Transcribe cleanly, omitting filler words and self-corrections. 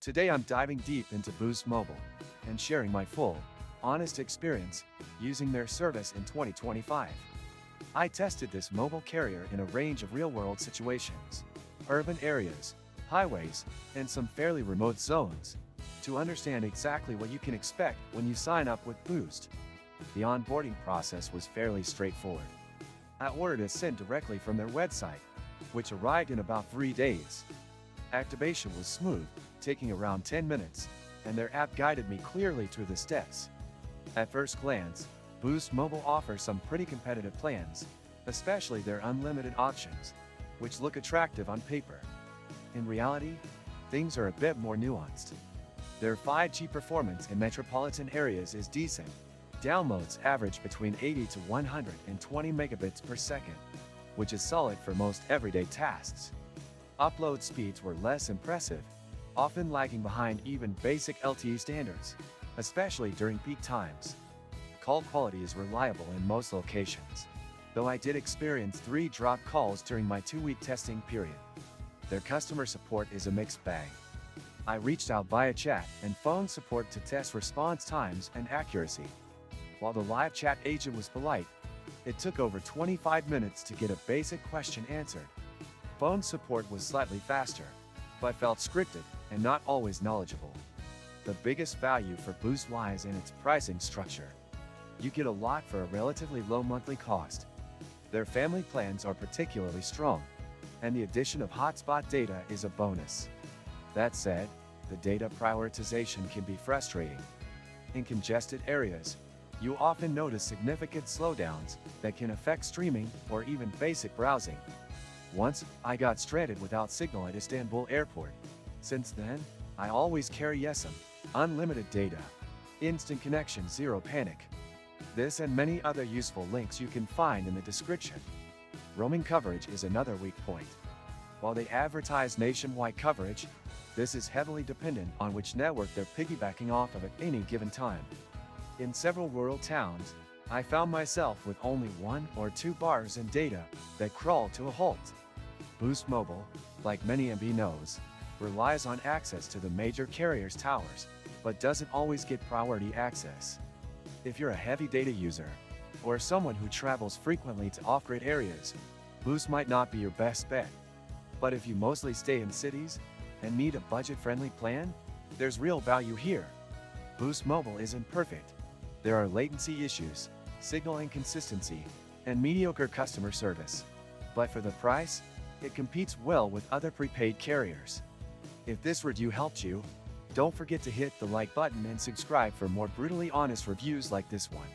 Today I'm diving deep into Boost Mobile and sharing my full, honest experience using their service in 2025. I tested this mobile carrier in a range of real-world situations, urban areas, highways, and some fairly remote zones, to understand exactly what you can expect when you sign up with Boost. The onboarding process was fairly straightforward. I ordered a SIM directly from their website, which arrived in about 3 days. Activation was smooth, taking around 10 minutes, and their app guided me clearly through the steps. At first glance, Boost Mobile offers some pretty competitive plans, especially their unlimited options, which look attractive on paper. In reality, things are a bit more nuanced. Their 5G performance in metropolitan areas is decent. Downloads average between 80 to 120 megabits per second, which is solid for most everyday tasks. Upload speeds were less impressive, often lagging behind even basic LTE standards, especially during peak times. Call quality is reliable in most locations, though I did experience 3 dropped calls during my 2-week testing period. Their customer support is a mixed bag. I reached out via chat and phone support to test response times and accuracy. While the live chat agent was polite, it took over 25 minutes to get a basic question answered. Phone support was slightly faster, but felt scripted and not always knowledgeable. The biggest value for Boost lies in its pricing structure. You get a lot for a relatively low monthly cost. Their family plans are particularly strong, and the addition of hotspot data is a bonus. That said, the data prioritization can be frustrating. In congested areas, you often notice significant slowdowns that can affect streaming or even basic browsing. Once, I got stranded without signal at Istanbul Airport. Since then, I always carry YesIM, unlimited data, instant connection, zero panic. This and many other useful links you can find in the description. Roaming coverage is another weak point. While they advertise nationwide coverage, this is heavily dependent on which network they're piggybacking off of at any given time. In several rural towns, I found myself with only 1 or 2 bars in data that crawled to a halt. Boost Mobile, like many MVNOs, relies on access to the major carriers' towers, but doesn't always get priority access. If you're a heavy data user, or someone who travels frequently to off-grid areas, Boost might not be your best bet. But if you mostly stay in cities and need a budget-friendly plan, there's real value here. Boost Mobile isn't perfect. There are latency issues, signal inconsistency, and mediocre customer service. But for the price, it competes well with other prepaid carriers. If this review helped you, don't forget to hit the like button and subscribe for more brutally honest reviews like this one.